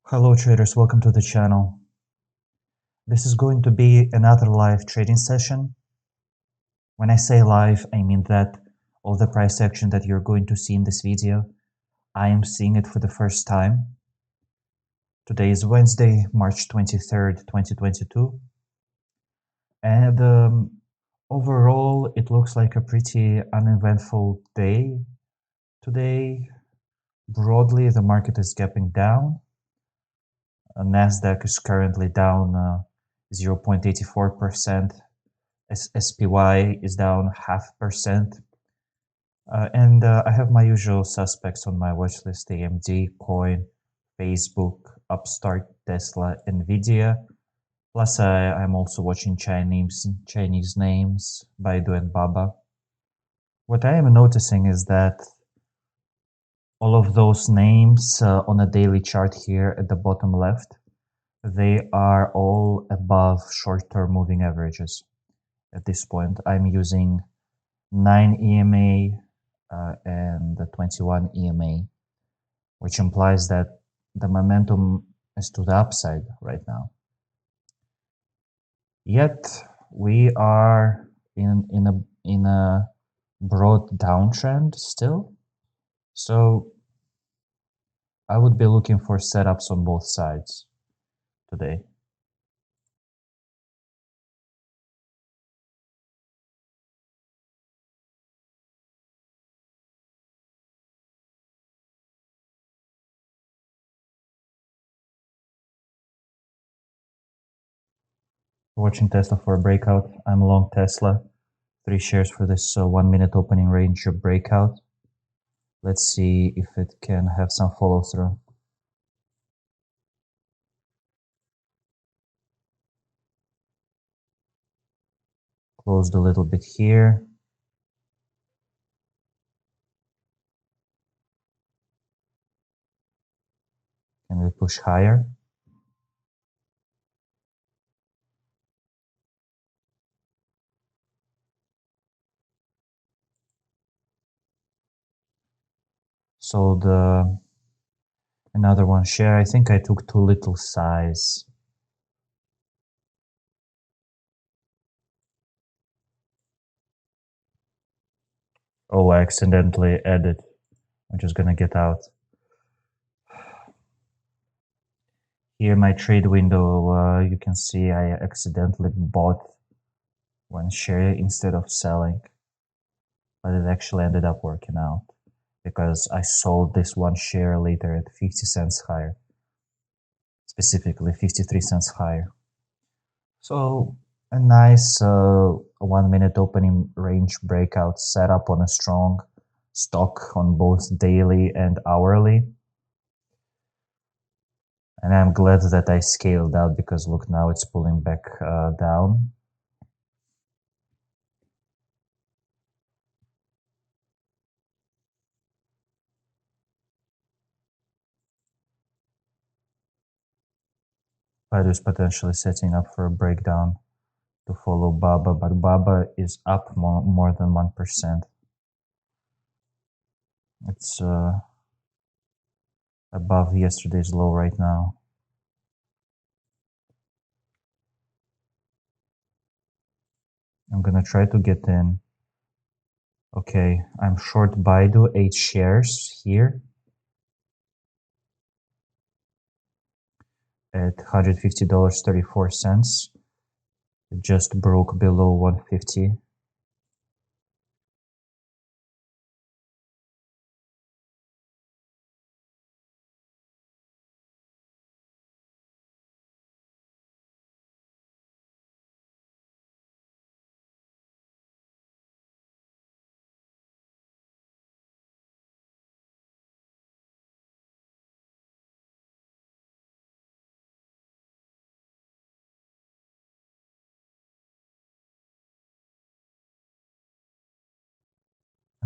Hello traders, welcome to the channel. This is going to be another live trading session. When I say live, I mean that all the price action that you're going to see in this video, I am seeing it for the first time. Today is Wednesday, March 23rd, 2022. And overall, it looks like a pretty uneventful day today. Broadly, the market is gapping down. Nasdaq is currently down 0.84%. SPY is down 0.5%. And I have my usual suspects on my watch list: AMD, Coin, Facebook, Upstart, Tesla, Nvidia. Plus, I'm also watching Chinese names, Baidu and Baba. What I am noticing is that all of those names on a daily chart here at the bottom left, they are all above short-term moving averages. At this point, I'm using 9 EMA and the 21 EMA, which implies that the momentum is to the upside right now. Yet we are in a broad downtrend still. So I would be looking for setups on both sides today. Watching Tesla for a breakout. I'm long Tesla. 3 shares for this 1 minute opening range breakout. Let's see if it can have some follow through. Closed a little bit here. Can we push higher? Sold another 1 share. I think I took too little size. Oh, I accidentally added. I'm just gonna get out. Here, my trade window, you can see I accidentally bought 1 share instead of selling, but it actually ended up working out because I sold this 1 share later at 50 cents higher, specifically 53 cents higher. So a nice 1 minute opening range breakout setup on a strong stock on both daily and hourly. And I'm glad that I scaled out because look, now it's pulling back down. Baidu is potentially setting up for a breakdown to follow Baba, but Baba is up more than 1%. It's above yesterday's low right now. I'm gonna try to get in. Okay, I'm short Baidu, 8 shares here at $150.34. It just broke below 150.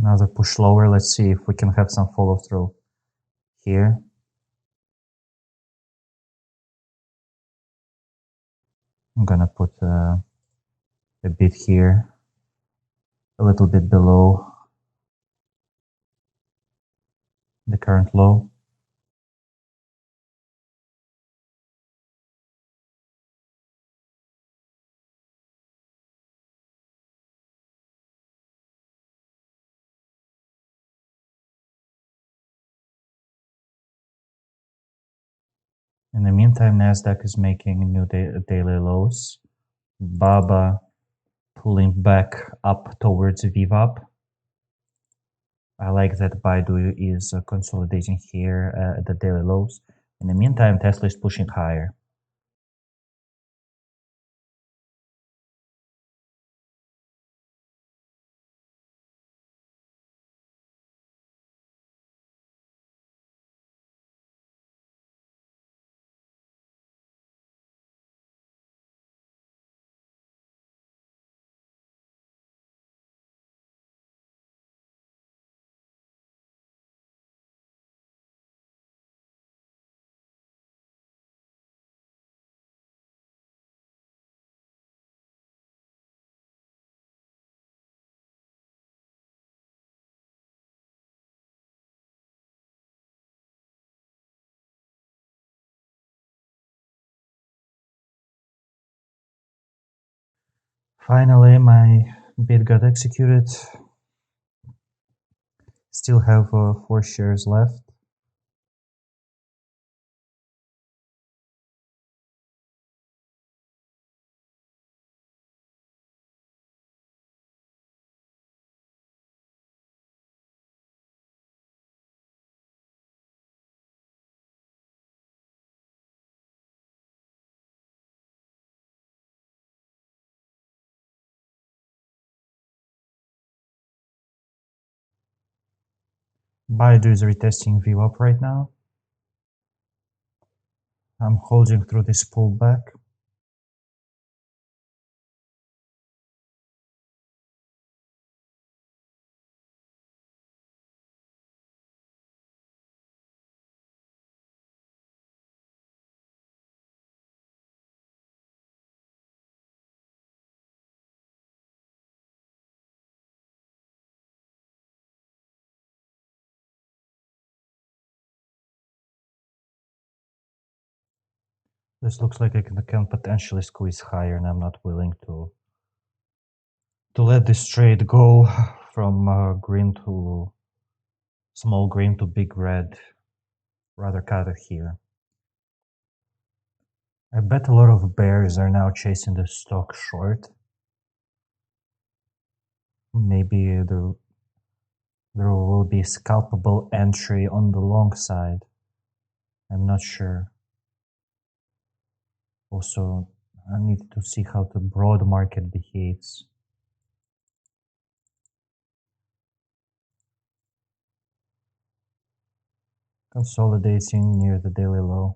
Another push lower. Let's see if we can have some follow through here. I'm gonna put a bit here, a little bit below the current low. In the meantime, Nasdaq is making new daily lows. BABA pulling back up towards VWAP. I like that Baidu is consolidating here at the daily lows. In the meantime, Tesla is pushing higher. Finally, my bid got executed. Still have 4 shares left. Baidu is retesting VWAP right now. I'm holding through this pullback. This looks like it can potentially squeeze higher, and I'm not willing to let this trade go from green to small green to big red. Rather cut it here. I bet a lot of bears are now chasing the stock short. Maybe there will be scalpable entry on the long side. I'm not sure. Also, I need to see how the broad market behaves. Consolidating near the daily low.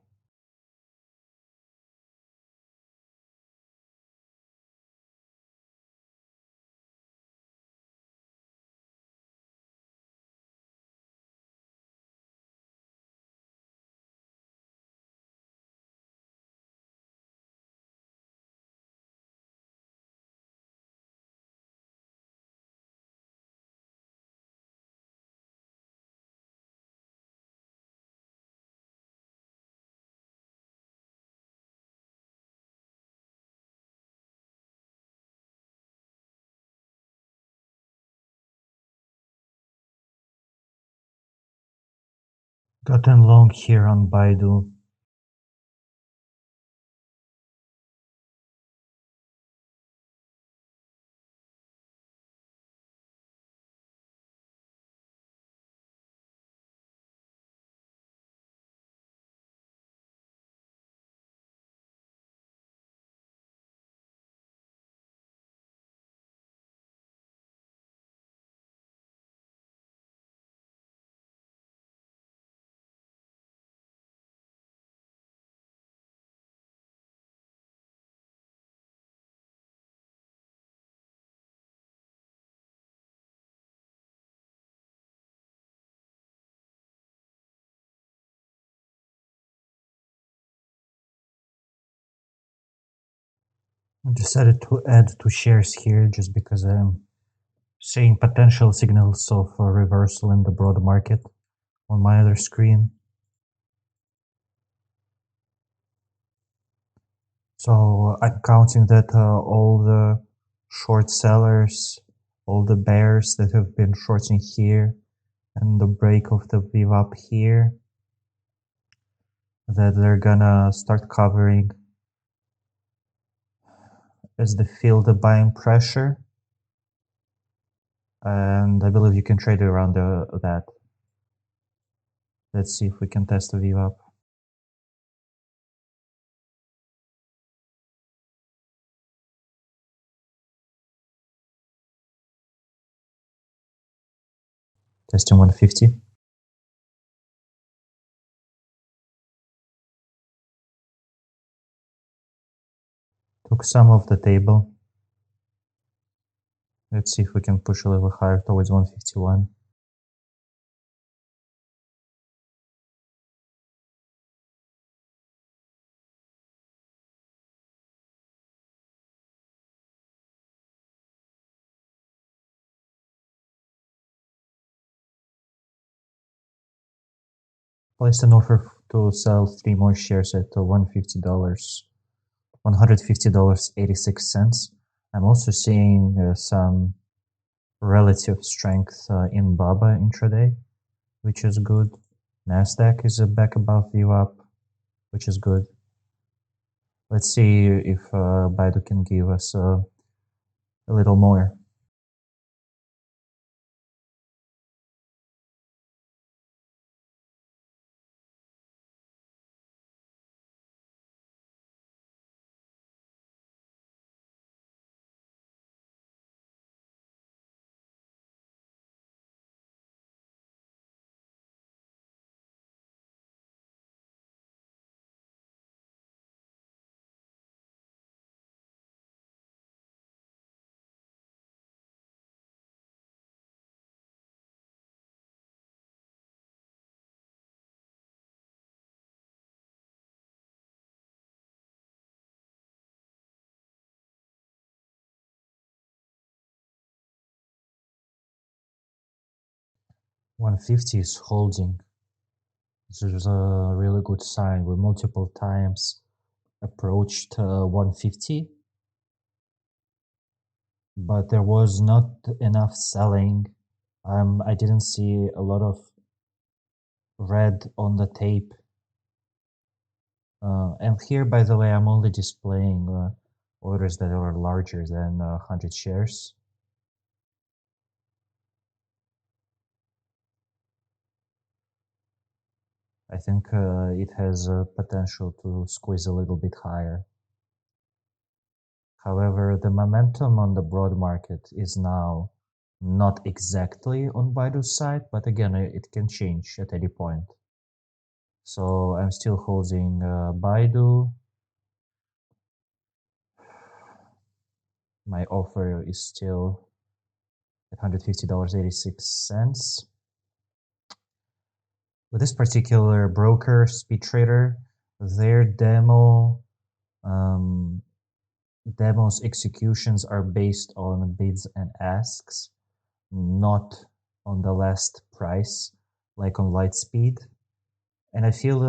Gotten long here on Baidu. I decided to add 2 shares here just because I'm seeing potential signals of a reversal in the broad market on my other screen. So I'm counting that all the short sellers, all the bears that have been shorting here, and the break of the VWAP here that they're gonna start covering as they feel the buying pressure. And I believe you can trade around that. Let's see if we can test the view up. Testing 150. Took some off the table. Let's see if we can push a little higher towards 151. Placed an offer to sell 3 more shares at $150, $150.86. I'm also seeing some relative strength in BABA intraday, which is good. Nasdaq is back above view up, which is good. Let's see if Baidu can give us a little more. $150 is holding. This is a really good sign. We multiple times approached 150, but there was not enough selling. I didn't see a lot of red on the tape. And here, by the way, I'm only displaying orders that are larger than 100 shares. I think it has potential to squeeze a little bit higher. However, the momentum on the broad market is now not exactly on Baidu's side, but again, it can change at any point. So I'm still holding Baidu. My offer is still at $150.86. With this particular broker, Speedtrader, their demos executions are based on bids and asks, not on the last price, like on Lightspeed. And I feel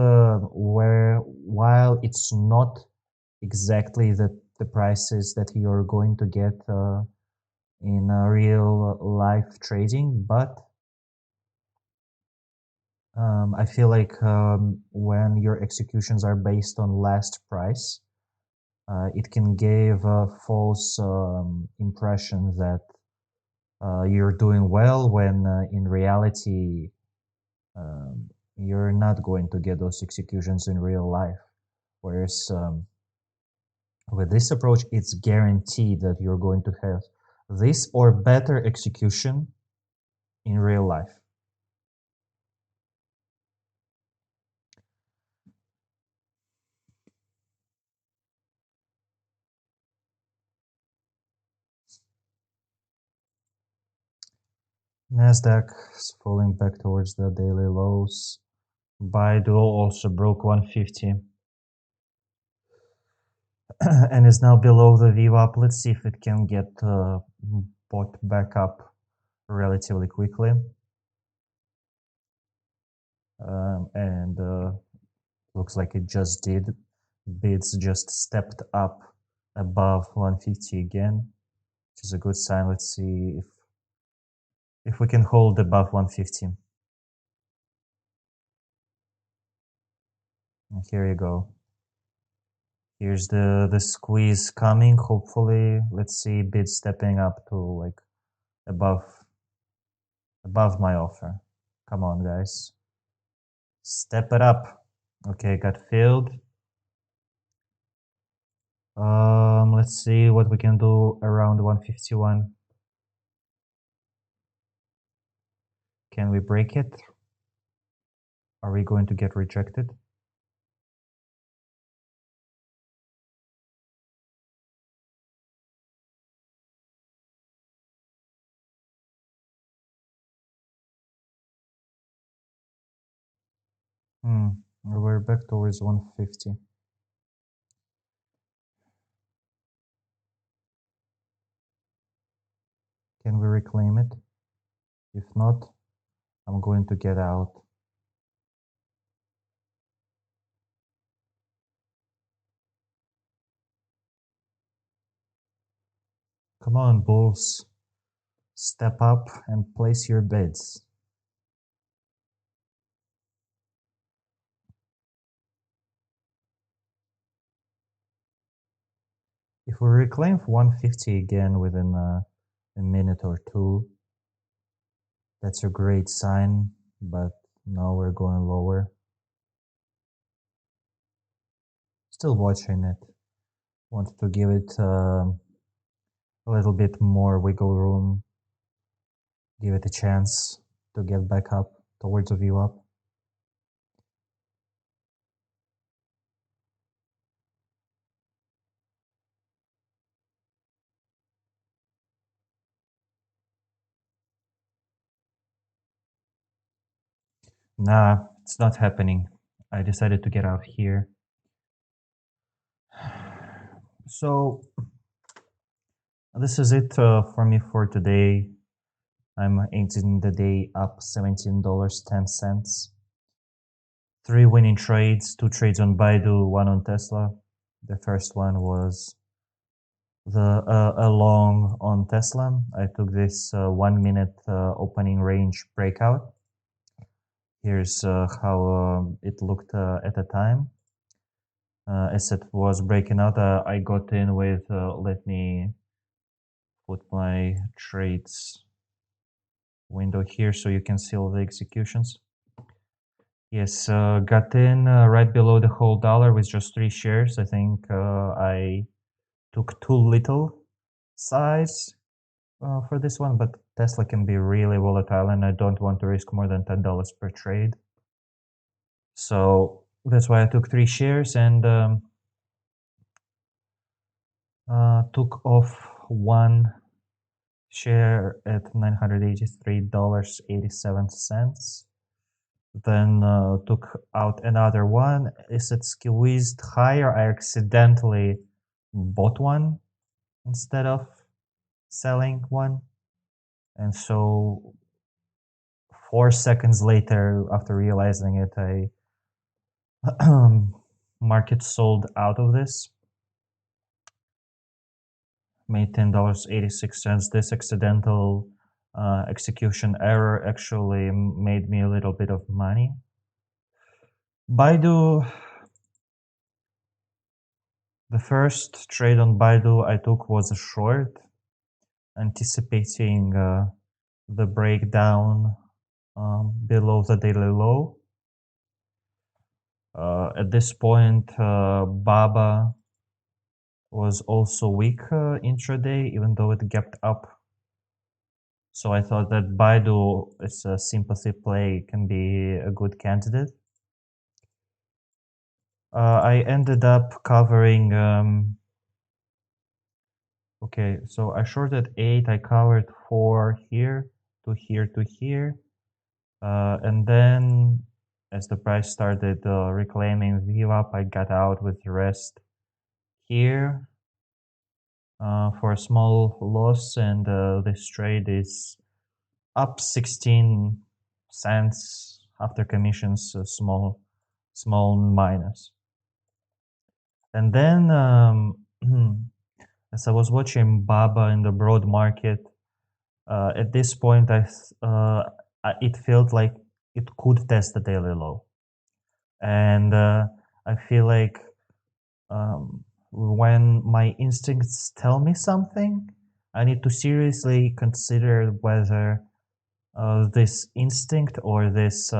while it's not exactly the prices that you're going to get in real life trading, but I feel like when your executions are based on last price, it can give a false impression that you're doing well when in reality you're not going to get those executions in real life. Whereas with this approach, it's guaranteed that you're going to have this or better execution in real life. Nasdaq is falling back towards the daily lows. Baidu also broke 150 and is now below the VWAP. Let's see if it can get bought back up relatively quickly. And looks like it just did. Bids just stepped up above 150 again, which is a good sign. Let's see if we can hold above 150. And here you go. Here's the squeeze coming. Hopefully, let's see bid stepping up to like above my offer. Come on, guys. Step it up. Okay, got filled. Let's see what we can do around 151. Can we break it? Are we going to get rejected? We're back towards 150. Can we reclaim it? If not, I'm going to get out. Come on, bulls. Step up and place your bids. If we reclaim 150 again within a minute or two, that's a great sign, but now we're going lower. Still watching it. Want to give it a little bit more wiggle room. Give it a chance to get back up towards a view up. Nah, it's not happening. I decided to get out here. So this is it for me for today. I'm ending the day up $17.10. 3 winning trades, 2 trades on Baidu, 1 on Tesla. The first one was a long on Tesla. I took this 1 minute opening range breakout. Here's how it looked at the time. As it was breaking out, I got in with, let me put my trades window here so you can see all the executions. Yes, got in right below the whole dollar with just 3 shares. I think I took too little size for this one, but Tesla can be really volatile and I don't want to risk more than $10 per trade. So that's why I took 3 shares and took off 1 share at $983.87. Then took out another one. Is it squeezed higher? I accidentally bought one instead of selling one. And so 4 seconds later, after realizing it, I market sold out of this. Made $10.86. This accidental execution error actually made me a little bit of money. Baidu, the first trade on Baidu I took was a short, anticipating the breakdown below the daily low. At this point, BABA was also weak intraday, even though it gapped up. So I thought that Baidu is a sympathy play, can be a good candidate. I ended up covering, okay, so I shorted 8, I covered 4 here, to here, to here. And then as the price started reclaiming view up, I got out with the rest here for a small loss, and this trade is up 16 cents after commissions, a small minus. And then as I was watching BABA in the broad market, at this point it felt like it could test the daily low. And I feel like when my instincts tell me something, I need to seriously consider whether this instinct or this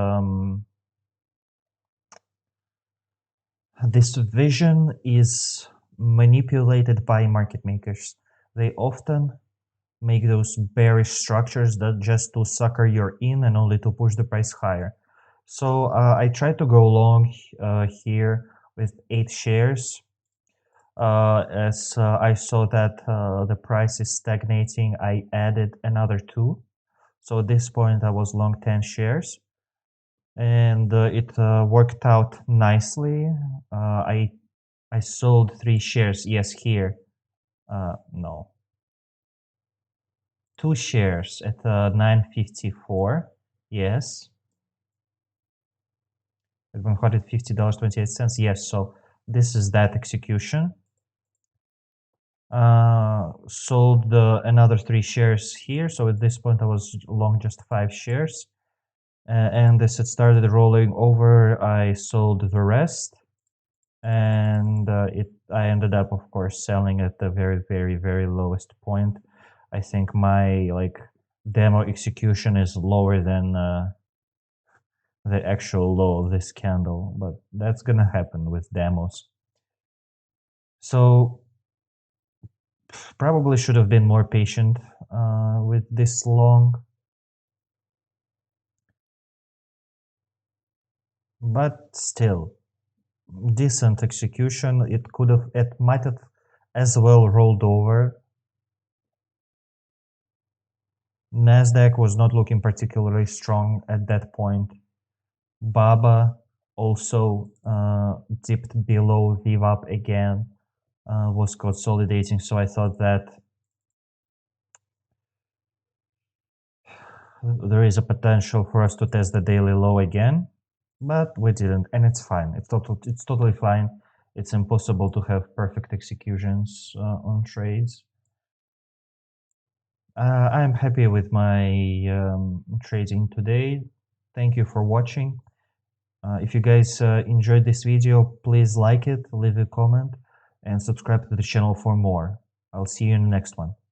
vision is manipulated by market makers. They often make those bearish structures that just to sucker your in and only to push the price higher. So I tried to go long here with 8 shares. As I saw that the price is stagnating, I added another 2. So at this point I was long 10 shares, and it worked out nicely. I sold 3 shares. Yes, here. No, 2 shares at 9.54. Yes, at $150.28. Yes, so this is that execution. Sold another 3 shares here. So at this point, I was long just 5 shares. And as it started rolling over, I sold the rest. And I ended up, of course, selling at the very, very, very lowest point. I think my demo execution is lower than the actual low of this candle, but that's gonna happen with demos. So probably should have been more patient with this long, but still decent execution. It might have as well rolled over. Nasdaq was not looking particularly strong at that point. BABA also dipped below VWAP again, was consolidating. So I thought that there is a potential for us to test the daily low again, but we didn't, and it's fine. It's totally fine. It's impossible to have perfect executions on trades. I'm happy with my trading today. Thank you for watching. If you guys enjoyed this video, please like it, leave a comment, and subscribe to the channel for more. I'll see you in the next one.